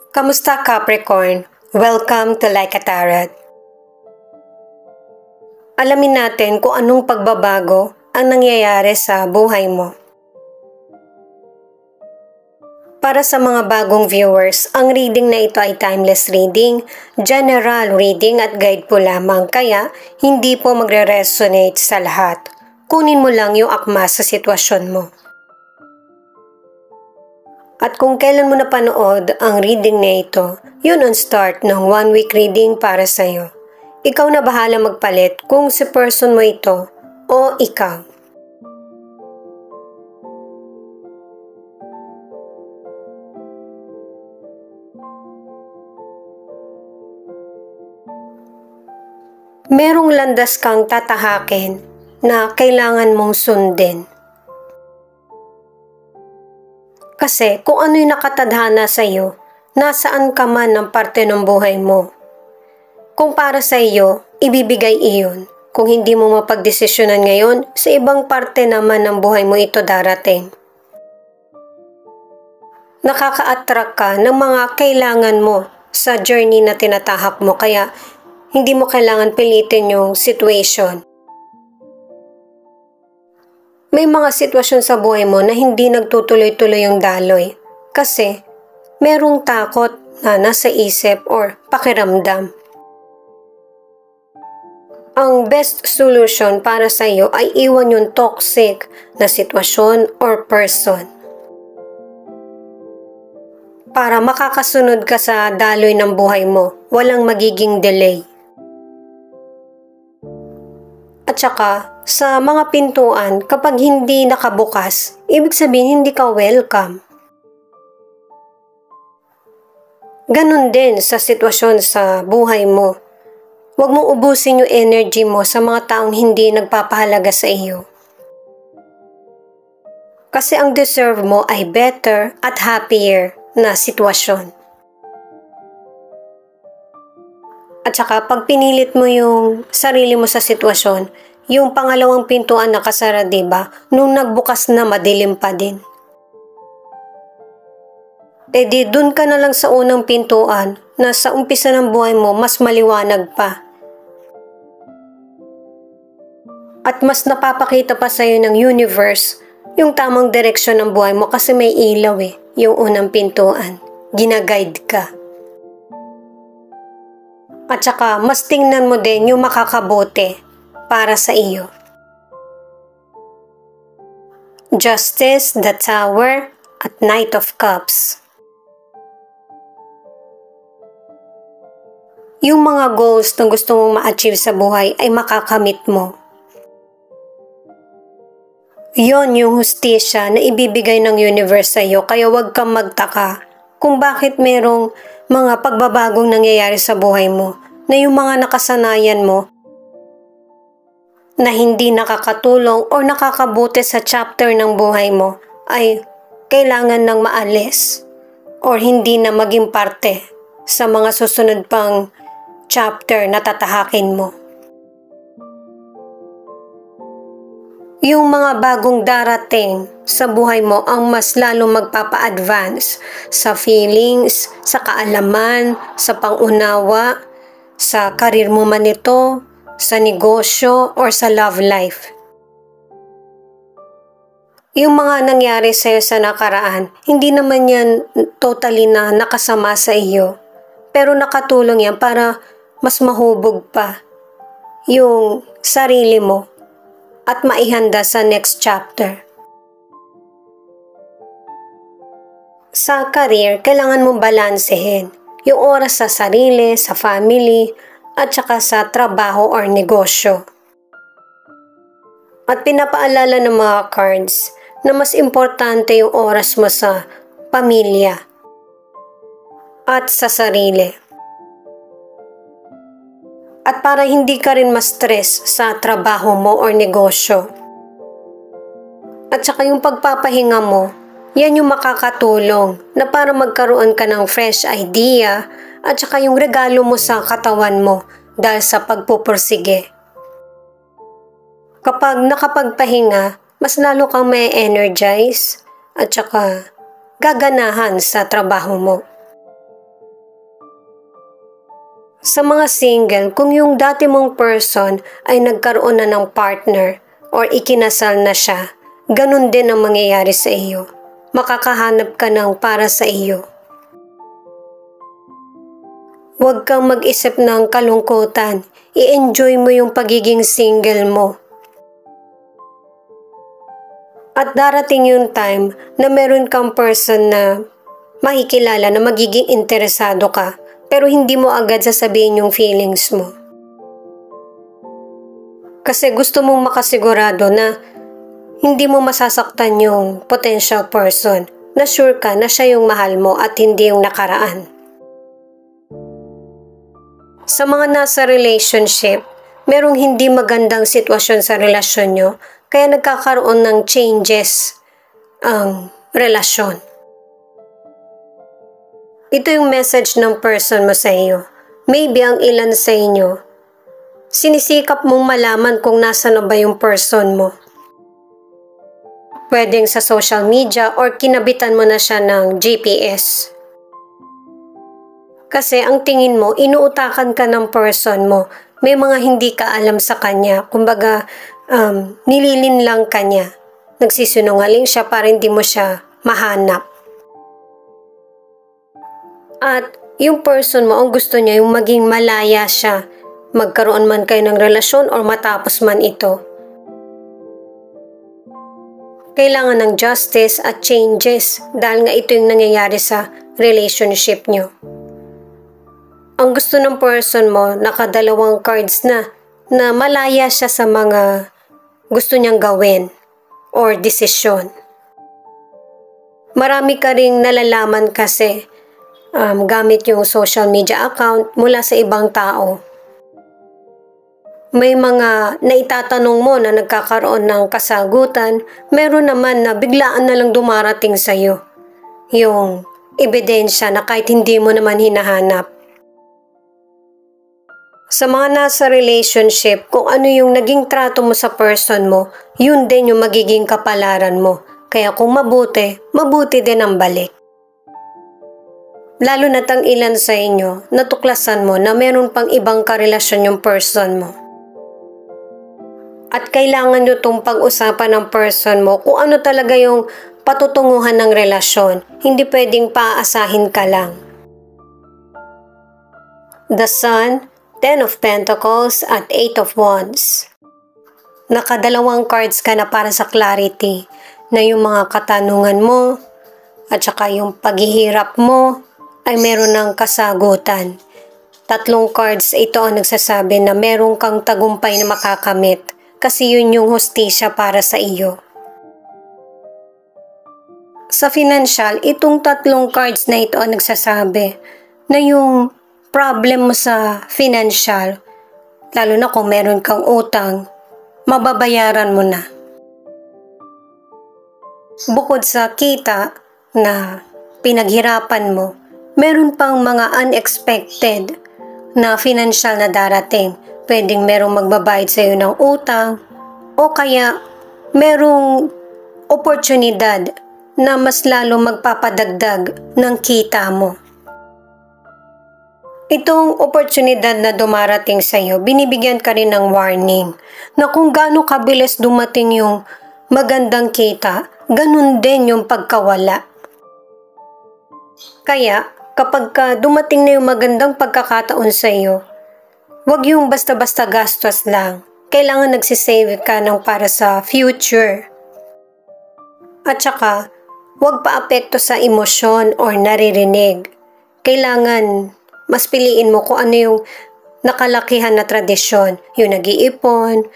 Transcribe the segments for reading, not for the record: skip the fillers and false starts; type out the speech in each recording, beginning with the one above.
Kamusta Capricorn? Welcome to Like a Tarot. Alamin natin kung anong pagbabago ang nangyayari sa buhay mo. Para sa mga bagong viewers, ang reading na ito ay timeless reading, general reading at guide po lamang kaya hindi po magre-resonate sa lahat. Kunin mo lang yung akma sa sitwasyon mo. At kung kailan mo napanood ang reading na ito, yun ang start ng 1 week reading para sa'yo. Ikaw na bahala magpalit kung si person mo ito o ikaw. Merong landas kang tatahakin na kailangan mong sundin. Kasi kung ano yung nakatadhana sa iyo, nasaan ka man ng parte ng buhay mo. Kung para sa iyo, ibibigay iyon. Kung hindi mo mapagdesisyonan ngayon, sa ibang parte naman ng buhay mo ito darating. Nakaka-attract ka ng mga kailangan mo sa journey na tinatahak mo kaya hindi mo kailangan pilitin yung situation. May mga sitwasyon sa buhay mo na hindi nagtutuloy-tuloy yung daloy kasi merong takot na nasa isip or pakiramdam. Ang best solution para sa iyo ay iwan yung toxic na sitwasyon or person. Para makakasunod ka sa daloy ng buhay mo, walang magiging delay. At saka, sa mga pintuan, kapag hindi nakabukas, ibig sabihin hindi ka welcome. Ganon din sa sitwasyon sa buhay mo. Huwag mong ubusin yung energy mo sa mga taong hindi nagpapahalaga sa iyo. Kasi ang deserve mo ay better at happier na sitwasyon. At saka pag pinilit mo yung sarili mo sa sitwasyon, yung pangalawang pintuan nakasara, diba? Nung nagbukas na madilim pa din. E di dun ka na lang sa unang pintuan na sa umpisa ng buhay mo mas maliwanag pa. At mas napapakita pa sa'yo ng universe yung tamang direksyon ng buhay mo kasi may ilaw yung unang pintuan. Ginaguide ka. At saka, mas tingnan mo din yung makakabote para sa iyo. Justice, the Tower, at Knight of Cups. Yung mga goals na gusto mong ma-achieve sa buhay ay makakamit mo. Yon yung hustisya na ibibigay ng universe sa iyo kaya huwag kang magtaka kung bakit merong mga pagbabagong nangyayari sa buhay mo na yung mga nakasanayan mo na hindi nakakatulong o nakakabuti sa chapter ng buhay mo ay kailangan ng maalis or hindi na maging parte sa mga susunod pang chapter na tatahakin mo. Yung mga bagong darating sa buhay mo ang mas lalong magpapa-advance sa feelings, sa kaalaman, sa pangunawa, sa karir mo man ito, sa negosyo, or sa love life. Yung mga nangyari sa'yo sa nakaraan, hindi naman yan totally na nakasama sa iyo. Pero nakatulong yan para mas mahubog pa yung sarili mo at maihanda sa next chapter. Sa career, kailangan mong balansehin yung oras sa sarili, sa family, at saka sa trabaho or negosyo. At pinapaalala ng mga cards na mas importante yung oras mo sa pamilya at sa sarili. At para hindi ka rin ma-stress sa trabaho mo or negosyo. At saka yung pagpapahinga mo, yan yung makakatulong na para magkaroon ka ng fresh idea at saka yung regalo mo sa katawan mo dahil sa pagpupursige. Kapag nakapagpahinga, mas lalo kang may energize at saka gaganahan sa trabaho mo. Sa mga single, kung yung dati mong person ay nagkaroon na ng partner or ikinasal na siya, ganun din ang mangyayari sa iyo. Makakahanap ka ng para sa iyo. Huwag kang mag-isip ng kalungkutan. I-enjoy mo yung pagiging single mo. At darating yung time na meron kang person na makikilala na magiging interesado ka, pero hindi mo agad sasabihin yung feelings mo. Kasi gusto mong makasigurado na hindi mo masasaktan yung potential person, na sure ka na siya yung mahal mo at hindi yung nakaraan. Sa mga nasa relationship, merong hindi magandang sitwasyon sa relasyon nyo, kaya nagkakaroon ng changes ang relasyon. Ito yung message ng person mo sa iyo. Maybe ang ilan sa inyo, sinisikap mong malaman kung nasa na ba yung person mo. Pwedeng sa social media or kinabitan mo na siya ng GPS. Kasi ang tingin mo, inuutakan ka ng person mo. May mga hindi ka alam sa kanya. Kumbaga, nililin lang kanya. Nagsisinungaling siya para hindi mo siya mahanap. At yung person mo, ang gusto niya, yung maging malaya siya. Magkaroon man kayo ng relasyon or matapos man ito. Kailangan ng justice at changes dahil nga ito yung nangyayari sa relationship nyo. Ang gusto ng person mo, nakadalawang cards na malaya siya sa mga gusto niyang gawin or desisyon. Marami ka ring nalalaman kasi gamit yung social media account mula sa ibang tao. May mga naitatanong mo na nagkakaroon ng kasagutan, meron naman na biglaan na lang dumarating sa'yo yung ebidensya na kahit hindi mo naman hinahanap. Sa mga nasa relationship, kung ano yung naging trato mo sa person mo, yun din yung magiging kapalaran mo. Kaya kung mabuti, mabuti din ang balik. Lalo na't ang ilan sa inyo, natuklasan mo na meron pang ibang karelasyon yung person mo. At kailangan nyo itong pag-usapan ng person mo kung ano talaga yung patutunguhan ng relasyon. Hindi pwedeng paaasahin ka lang. The Sun, 10 of Pentacles at 8 of Wands. Nakadalawang cards ka na para sa clarity na yung mga katanungan mo at saka yung paghihirap mo ay meron ng kasagutan. 3 cards ito ang nagsasabi na meron kang tagumpay na makakamit kasi yun yung hustisya para sa iyo. Sa financial, itong 3 cards na ito ang nagsasabi na yung problem mo sa financial, lalo na kung meron kang utang, mababayaran mo na. Bukod sa kita na pinaghirapan mo, meron pang mga unexpected na financial na darating. Pwedeng merong magbabayad sa iyo ng utang o kaya merong oportunidad na mas lalo magpapadagdag ng kita mo. Itong oportunidad na dumarating sa iyo, binibigyan ka rin ng warning na kung gaano kabilis dumating yung magandang kita, ganun din yung pagkawala. Kaya, kapag dumating na yung magandang pagkakataon sa iyo, huwag yung basta-basta gastos lang. Kailangan nagsisave ka ng para sa future. At saka, huwag pa-apekto sa emosyon or naririnig. Kailangan mas piliin mo kung ano yung nakalakihan na tradisyon. Yung nag-iipon,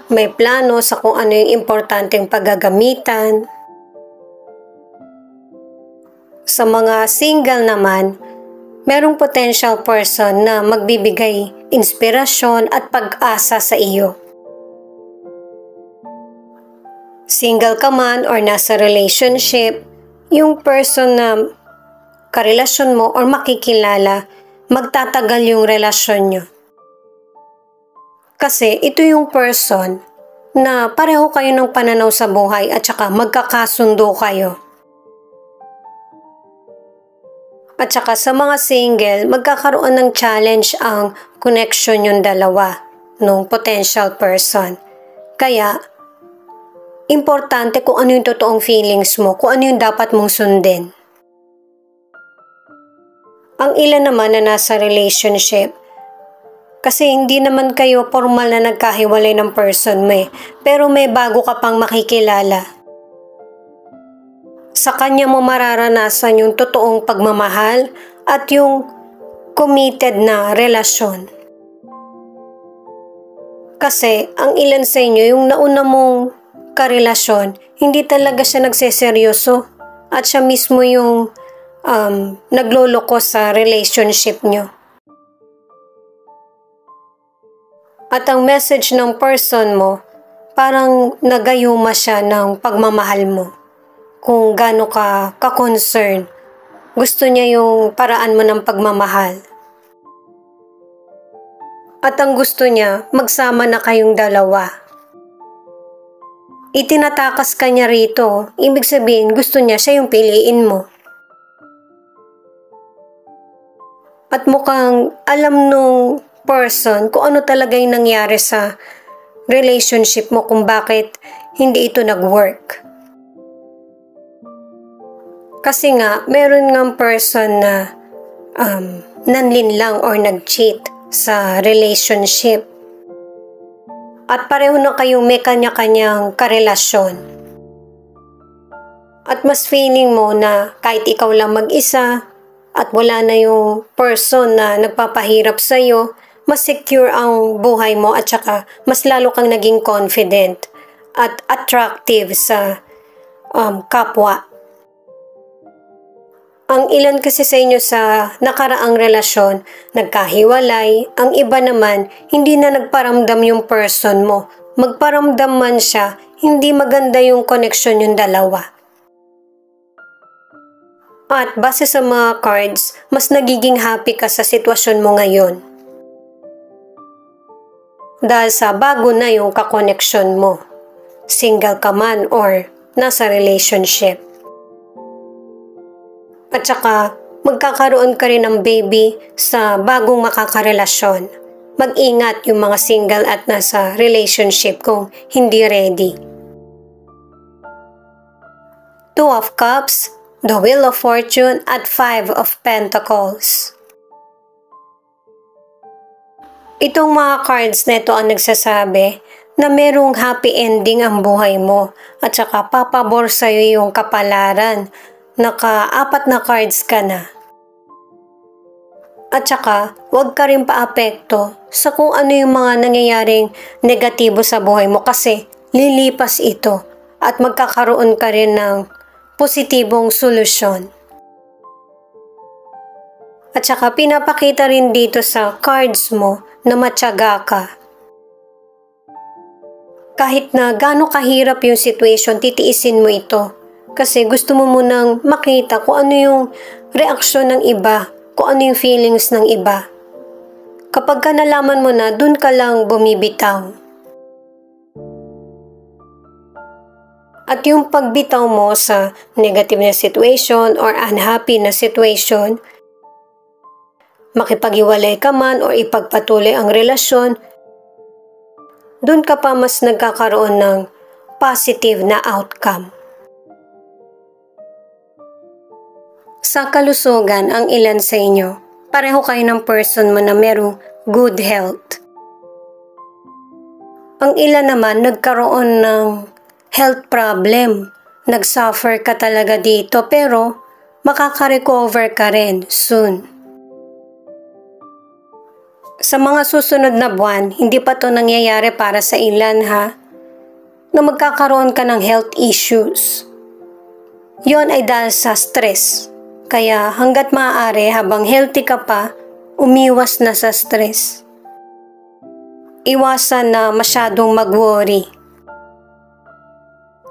may plano sa kung ano yung importanteng paggagamitan. Sa mga single naman, merong potential person na magbibigay inspirasyon at pag-asa sa iyo. Single ka man or nasa relationship, yung person na karelasyon mo or makikilala, magtatagal yung relasyon nyo. Kasi ito yung person na pareho kayo ng pananaw sa buhay at saka magkakasundo kayo. At saka sa mga single, magkakaroon ng challenge ang connection yung dalawa ng potential person. Kaya, importante kung ano yung totoong feelings mo, kung ano yung dapat mong sundin. Ang ilan naman na nasa relationship, kasi hindi naman kayo formal na nagkahiwalay ng person mo pero may bago ka pang makikilala. Sa kanya mo mararanasan yung totoong pagmamahal at yung committed na relasyon. Kasi ang ilan sa inyo, yung nauna mong karelasyon, hindi talaga siya nagseseryoso at siya mismo yung nagloloko sa relationship nyo. At ang message ng person mo, parang nagayuma siya ng pagmamahal mo. Kung gaano ka ka-concern, gusto niya yung paraan mo ng pagmamahal. At ang gusto niya, magsama na kayong dalawa. Itinatakas ka niya rito, ibig sabihin gusto niya siya yung piliin mo. At mukhang alam nung person kung ano talaga yung nangyari sa relationship mo, kung bakit hindi ito nag-work. Kasi nga, meron ngang person na nanlinlang or nag-cheat sa relationship. At pareho na kayong may kanya-kanyang karelasyon. At mas feeling mo na kahit ikaw lang mag-isa, at wala na yung person na nagpapahirap sa'yo, mas secure ang buhay mo at saka mas lalo kang naging confident at attractive sa kapwa. Ang ilan kasi sa inyo sa nakaraang relasyon, nagkahiwalay, ang iba naman, hindi na nagparamdam yung person mo. Magparamdam man siya, hindi maganda yung connection yung dalawa. At base sa mga cards, mas nagiging happy ka sa sitwasyon mo ngayon. Dahil sa bago na yung kakoneksyon mo. Single ka man or nasa relationship. At saka, magkakaroon ka rin ng baby sa bagong makakarelasyon. Mag-ingat yung mga single at nasa relationship kung hindi ready. Two of Cups, the Wheel of Fortune at Five of Pentacles. Itong mga cards na ito ang nagsasabi na merong happy ending ang buhay mo at saka papabor sa'yo yung kapalaran. Naka-4 na cards ka na. At saka huwag ka rin paapekto sa kung ano yung mga nangyayaring negatibo sa buhay mo kasi lilipas ito at magkakaroon ka rin ng positibong solusyon. At saka pinapakita rin dito sa cards mo na matyaga ka. Kahit na gaano kahirap yung situation, titiisin mo ito. Kasi gusto mo munang makita kung ano yung reaksyon ng iba, kung ano yung feelings ng iba. Kapag ka nalaman mo na, dun ka lang bumibitaw. At yung pagbitaw mo sa negative na situation or unhappy na situation, makipag-iwalay ka man o ipagpatuloy ang relasyon, dun ka pa mas nagkakaroon ng positive na outcome. Sa kalusugan, ang ilan sa inyo, pareho kayo ng person mo na merong good health. Ang ilan naman nagkaroon ng health problem. Nag-suffer ka talaga dito pero makaka-recover ka rin soon. Sa mga susunod na buwan, hindi pa to nangyayari para sa ilan na magkakaroon ka ng health issues. Yon ay dahil sa stress. Kaya hanggat maaari habang healthy ka pa, umiwas na sa stress. Iwasan na masyadong mag-worry.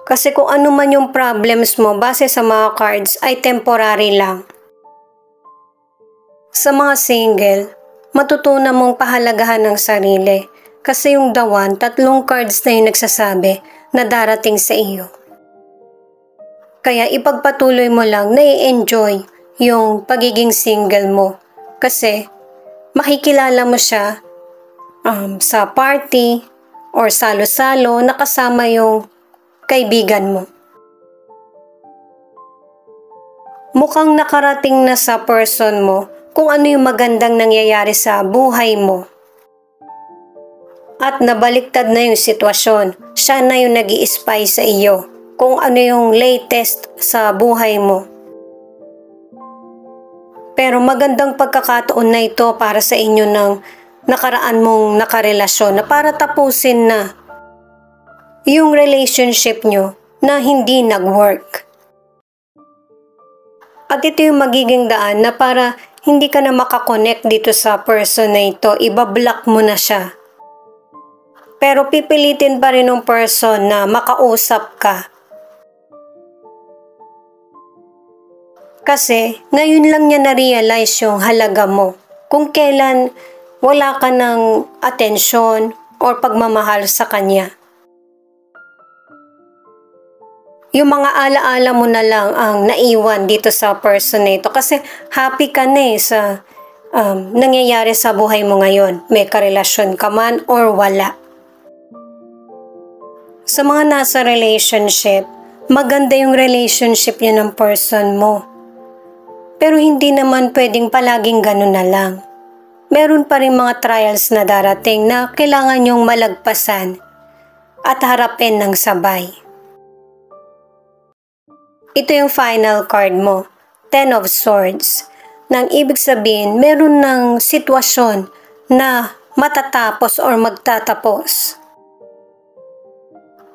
Kasi kung ano man yung problems mo base sa mga cards ay temporary lang. Sa mga single, matutunan mong pahalagahan ng sarili kasi yung dawan, 3 cards na yung nagsasabi na darating sa iyo. Kaya ipagpatuloy mo lang na i-enjoy yung pagiging single mo. Kasi makikilala mo siya sa party or salo-salo na kasama yung kaibigan mo. Mukhang nakarating na sa person mo kung ano yung magandang nangyayari sa buhay mo. At nabaliktad na yung sitwasyon. Siya na yung nag-i-spy sa iyo kung ano yung latest sa buhay mo. Pero magandang pagkakataon na ito para sa inyo ng nakaraan mong nakarelasyon na para tapusin na yung relationship nyo na hindi nag-work. At ito yung magiging daan na para hindi ka na makakonect dito sa person na ito, ibablock mo na siya. Pero pipilitin pa rin ng person na makausap ka. Kasi ngayon lang niya na-realize yung halaga mo. Kung kailan wala ka ng atensyon or pagmamahal sa kanya. Yung mga alaala mo na lang ang naiwan dito sa person na ito. Kasi happy ka na sa nangyayari sa buhay mo ngayon. May karelasyon ka man or wala. Sa mga nasa relationship, maganda yung relationship niyo ng person mo. Pero hindi naman pwedeng palaging ganun na lang. Meron pa rin mga trials na darating na kailangan nyong malagpasan at harapin ng sabay. Ito yung final card mo, Ten of Swords. Nang ibig sabihin, meron ng sitwasyon na matatapos or magtatapos.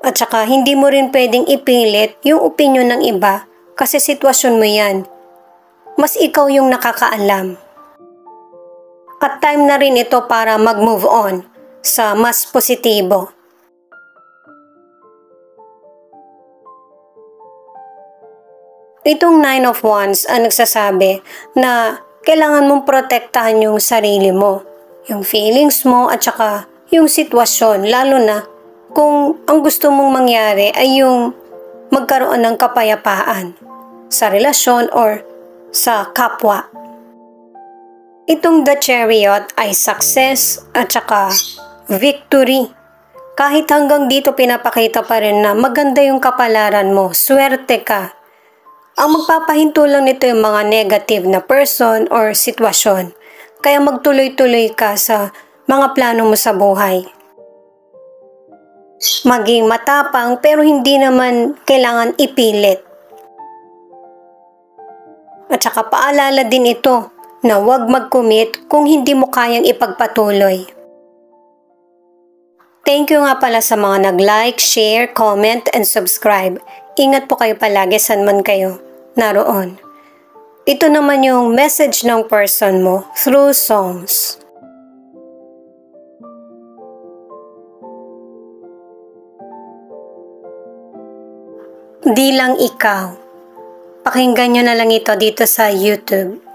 At saka hindi mo rin pwedeng ipilit yung opinion ng iba kasi sitwasyon mo yan. Mas ikaw yung nakakaalam. At time na rin ito para mag-move on sa mas positibo. Itong Nine of Wands ang nagsasabi na kailangan mong protektahan yung sarili mo, yung feelings mo at saka yung sitwasyon, lalo na kung ang gusto mong mangyari ay yung magkaroon ng kapayapaan sa relasyon or sa kapwa. Itong The Chariot ay success at saka victory. Kahit hanggang dito pinapakita pa rin na maganda yung kapalaran mo, swerte ka. Ang magpapahinto lang nito yung mga negative na person or sitwasyon. Kaya magtuloy-tuloy ka sa mga plano mo sa buhay. Maging matapang pero hindi naman kailangan ipilit. At saka paalala din ito na huwag mag-commit kung hindi mo kayang ipagpatuloy. Thank you nga pala sa mga nag-like, share, comment, and subscribe. Ingat po kayo palagi saan man kayo naroon. Ito naman yung message ng person mo through songs. Di lang ikaw. Pakinggan nyo na lang ito dito sa YouTube.